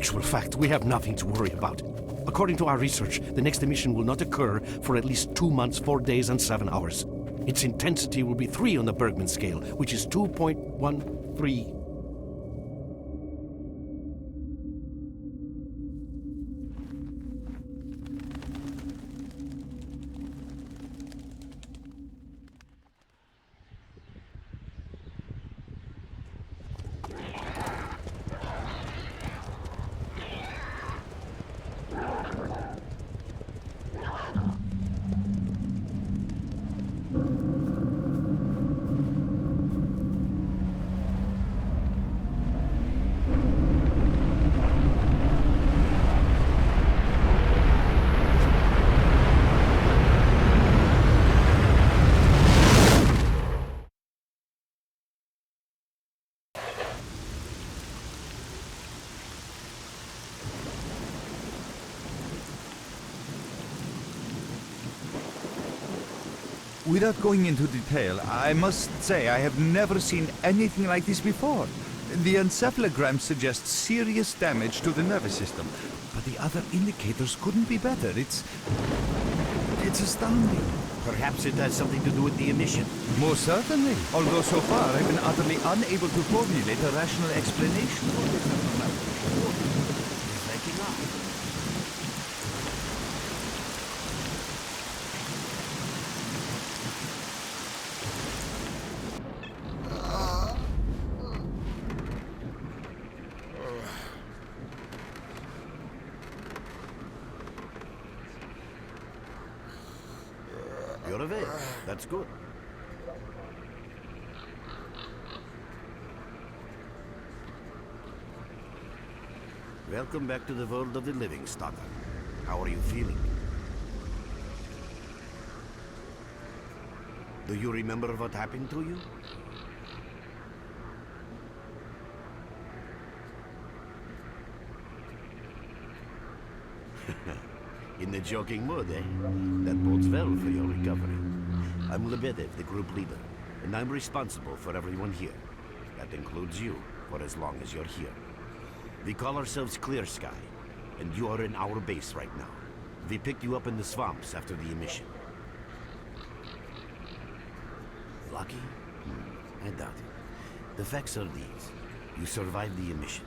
actual fact, we have nothing to worry about. According to our research, the next emission will not occur for at least 2 months, 4 days, and 7 hours. Its intensity will be 3 on the Bergman scale, which is 2.13. Without going into detail, I must say I have never seen anything like this before. The encephalogram suggests serious damage to the nervous system, but the other indicators couldn't be better. It's astounding. Perhaps it has something to do with the emission. Most certainly, although so far I've been utterly unable to formulate a rational explanation for this abnormality. It's lighting up. You're awake. That's good. Welcome back to the world of the living, Stalker. How are you feeling? Do you remember what happened to you? In the joking mood, eh? That bodes well for your recovery. I'm Lebedev, the group leader, and I'm responsible for everyone here. That includes you, for as long as you're here. We call ourselves Clear Sky, and you are in our base right now. We picked you up in the swamps after the emission. Lucky? I doubt it. The facts are these. You survived the emission.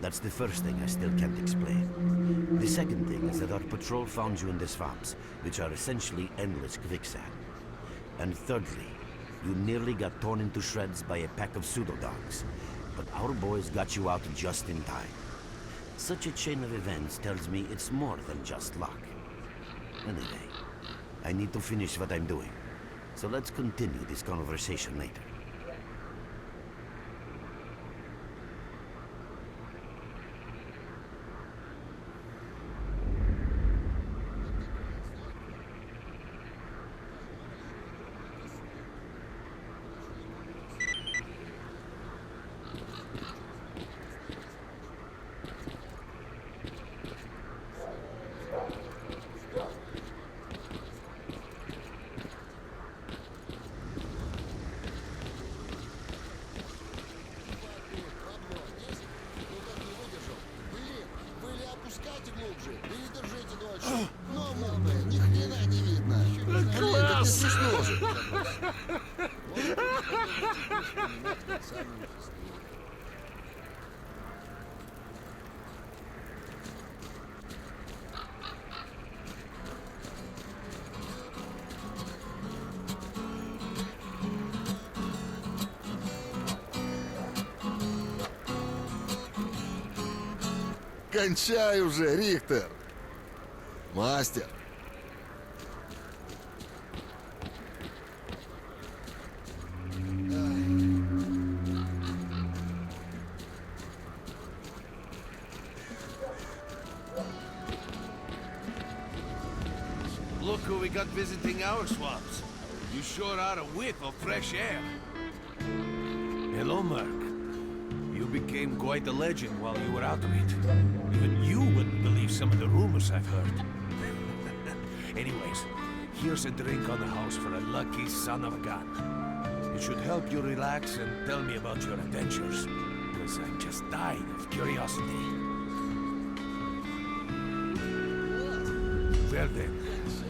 That's the first thing I still can't explain. The second thing is that our patrol found you in the swamps, which are essentially endless quicksand. And thirdly, you nearly got torn into shreds by a pack of pseudo-dogs. But our boys got you out just in time. Such a chain of events tells me it's more than just luck. Anyway, I need to finish what I'm doing. So let's continue this conversation later. Кончай уже, Рихтер! Мастер! Look who we got visiting our swamps. You sure are a whiff of fresh air. Hello, Mark. You became quite a legend while you were out of it. Even you wouldn't believe some of the rumors I've heard. Anyways, here's a drink on the house for a lucky son of a gun. It should help you relax and tell me about your adventures, because I'm just dying of curiosity. Well then,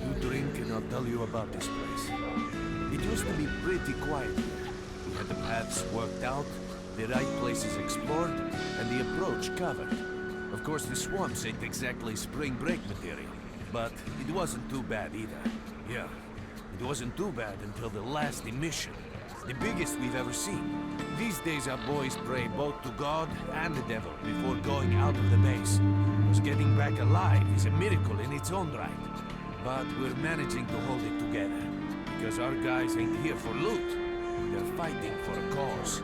you drink and I'll tell you about this place. It used to be pretty quiet here. We had the paths worked out, the right places explored, and the approach covered. Of course, the swamps ain't exactly spring break material, but it wasn't too bad either. Yeah, it wasn't too bad until the last emission. The biggest we've ever seen. These days our boys pray both to God and the devil before going out of the base. Because getting back alive is a miracle in its own right. But we're managing to hold it together. Because our guys ain't here for loot. They're fighting for a cause.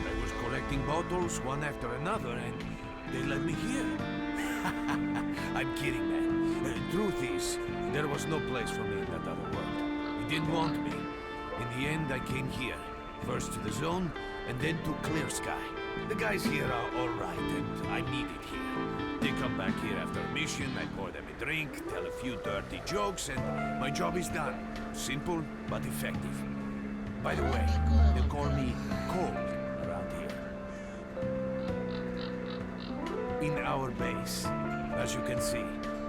I was collecting bottles one after another and they let me here. I'm kidding, man. Truth is, there was no place for me in that other world. He didn't want me. In the end, I came here. First to the zone, and then to Clear Sky. The guys here are alright, and I'm needed here. They come back here after a mission, I pour them a drink, tell a few dirty jokes, and my job is done. Simple, but effective. By the way, they call me Cold around here. In our base, as you can see,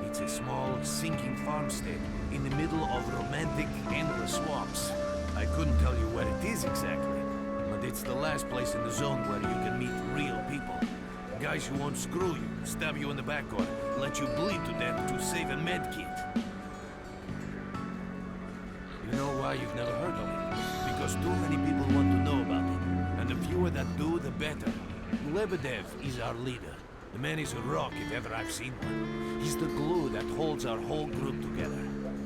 it's a small, sinking farmstead in the middle of romantic, endless swamps. I couldn't tell you where it is exactly, but it's the last place in the zone where you can meet real people. Guys who won't screw you, stab you in the back, or let you bleed to death to save a med kit. You know why you've never heard of it? Because too many people want to know about it, and the fewer that do, the better. Lebedev is our leader. The man is a rock if ever I've seen one. He's the glue that holds our whole group together.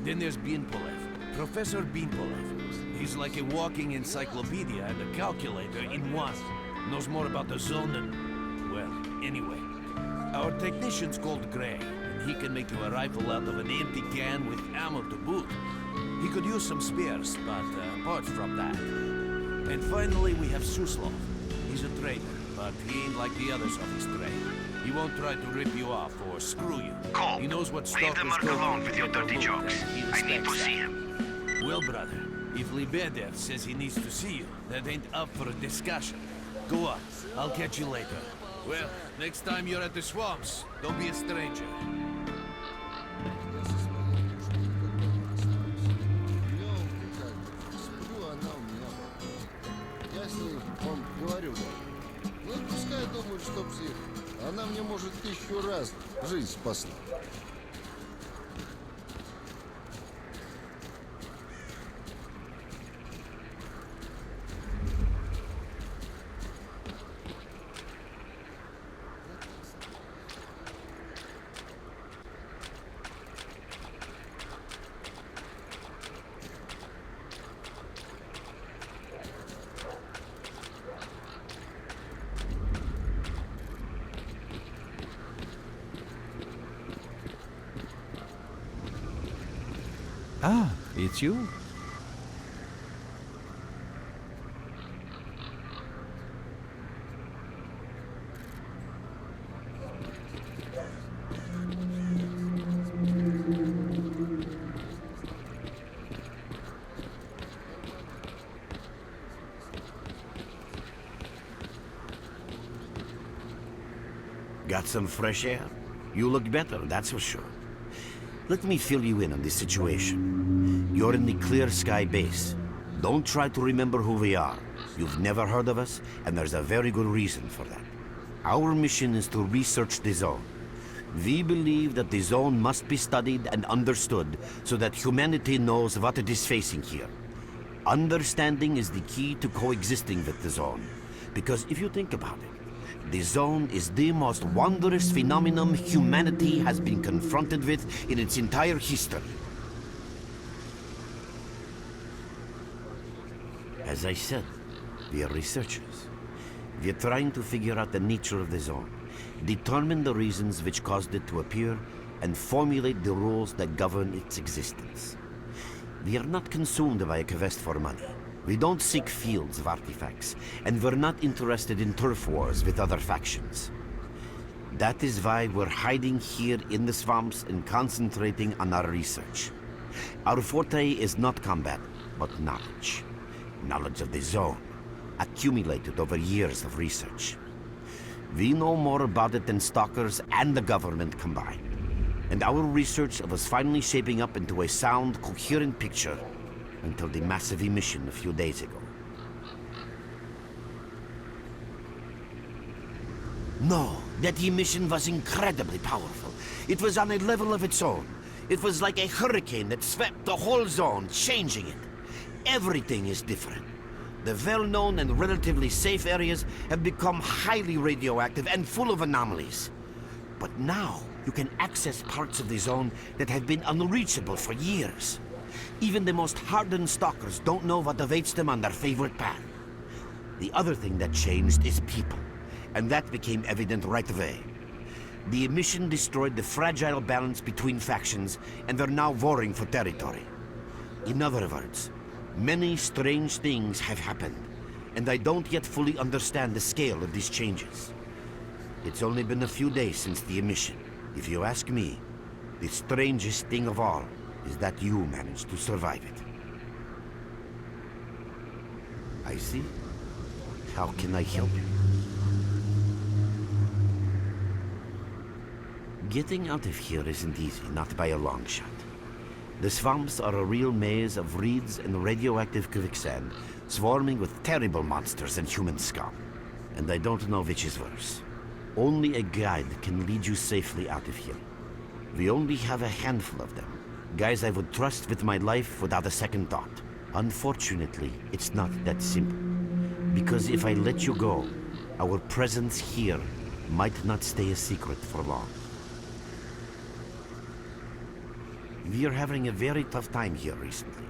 Then there's Binpolev, Professor Binpolev. He's like a walking encyclopedia and a calculator in one. Knows more about the zone than... well, anyway. Our technician's called Gray, and he can make you a rifle out of an empty can with ammo to boot. He could use some spares, but apart from that... And finally we have Suslov. He's a trader, but he ain't like the others of his trade. He won't try to rip you off or screw you. Cole, he knows what leave the stalkers merc go alone through with to your get their dirty loot, jokes. and he I need to respects see that. him. Well, brother, if Lebedev says he needs to see you, that ain't up for a discussion. Go on, I'll catch you later. Well, next time you're at the swamps, don't be a stranger. Ну, пускай думают, что псих. Она мне, может, 1000 раз жизнь спасла. Ah, it's you. Got some fresh air? You look better, that's for sure. Let me fill you in on the situation. You're in the Clear Sky base. Don't try to remember who we are. You've never heard of us, and there's a very good reason for that. Our mission is to research the zone. We believe that the zone must be studied and understood so that humanity knows what it is facing here. Understanding is the key to coexisting with the zone. Because if you think about it, the zone is the most wondrous phenomenon humanity has been confronted with in its entire history. As I said, we are researchers. We are trying to figure out the nature of the zone, determine the reasons which caused it to appear, and formulate the rules that govern its existence. We are not consumed by a quest for money. We don't seek fields of artifacts, and we're not interested in turf wars with other factions. That is why we're hiding here in the swamps and concentrating on our research. Our forte is not combat, but knowledge. Knowledge of the zone. accumulated over years of research. We know more about it than S.T.A.L.K.E.R and the government combined. And our research was finally shaping up into a sound, coherent picture until the massive emission a few days ago. No, that emission was incredibly powerful. It was on a level of its own. It was like a hurricane that swept the whole zone, changing it. Everything is different. The well-known and relatively safe areas have become highly radioactive and full of anomalies. But now, you can access parts of the zone that have been unreachable for years. Even the most hardened stalkers don't know what awaits them on their favorite path. The other thing that changed is people, and that became evident right away. The emission destroyed the fragile balance between factions, and they're now warring for territory. In other words, many strange things have happened, and I don't yet fully understand the scale of these changes. It's only been a few days since the emission. If you ask me, the strangest thing of all is that you managed to survive it. I see. How can I help you? Getting out of here isn't easy, not by a long shot. The swamps are a real maze of reeds and radioactive quicksand, swarming with terrible monsters and human scum. And I don't know which is worse. Only a guide can lead you safely out of here. We only have a handful of them. Guys I would trust with my life without a second thought. Unfortunately, it's not that simple. Because if I let you go, our presence here might not stay a secret for long. We are having a very tough time here recently.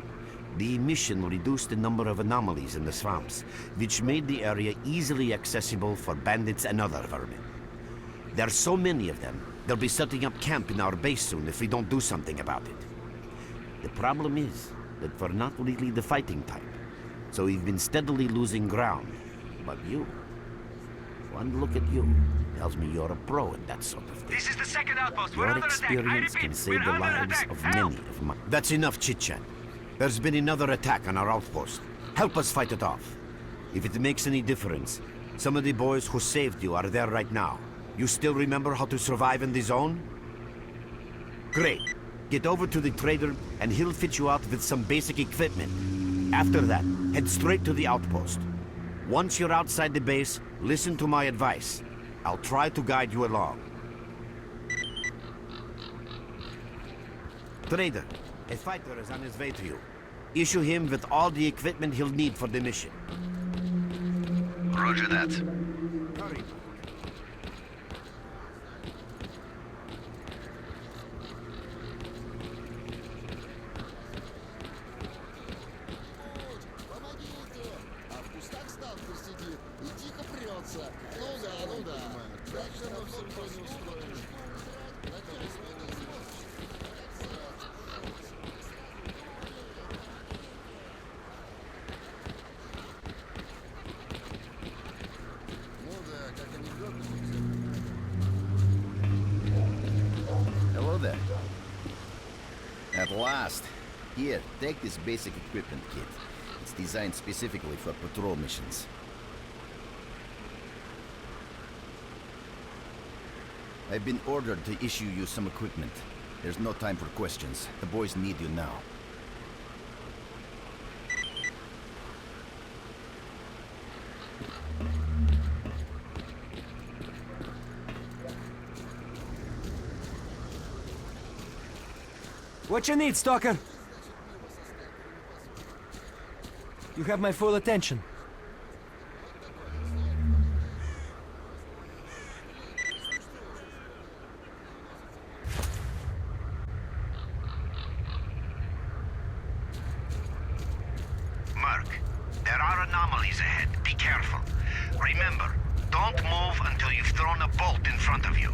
The emission reduced the number of anomalies in the swamps, which made the area easily accessible for bandits and other vermin. There are so many of them, they'll be setting up camp in our base soon if we don't do something about it. The problem is that we're not really the fighting type, so we've been steadily losing ground. But you, one look at you, tells me you're a pro at that sort of thing. This is the second outpost. Your experience can save the lives of many of mine. That's enough chit-chat. There's been another attack on our outpost. Help us fight it off. If it makes any difference, some of the boys who saved you are there right now. You still remember how to survive in the zone? Great. Get over to the trader and he'll fit you out with some basic equipment. After that, head straight to the outpost. Once you're outside the base, listen to my advice. I'll try to guide you along. Trader, a fighter is on his way to you. Issue him with all the equipment he'll need for the mission. Roger that. Hurry. Помогите! А в кустах сталкер сидит и тихо прется. Ну да. Дальше мы все равно не устроим. Начальство не сможешь. Ну да, как анекдот. Hello there. At last. Here, take this basic equipment kit. It's designed specifically for patrol missions. I've been ordered to issue you some equipment. There's no time for questions. The boys need you now. What you need, Stalker? You have my full attention. Merc, there are anomalies ahead. Be careful. Remember, don't move until you've thrown a bolt in front of you.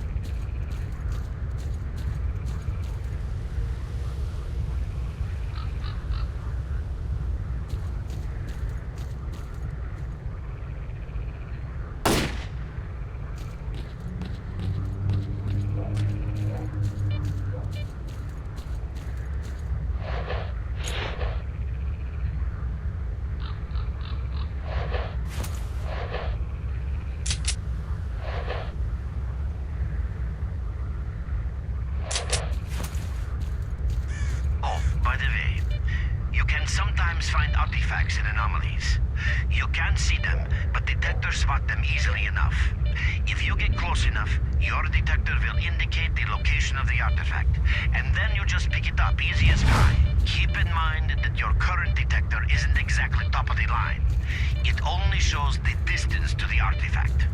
enough. If you get close enough, your detector will indicate the location of the artifact, and then you just pick it up easy as pie. Keep in mind that your current detector isn't exactly top of the line. It only shows the distance to the artifact.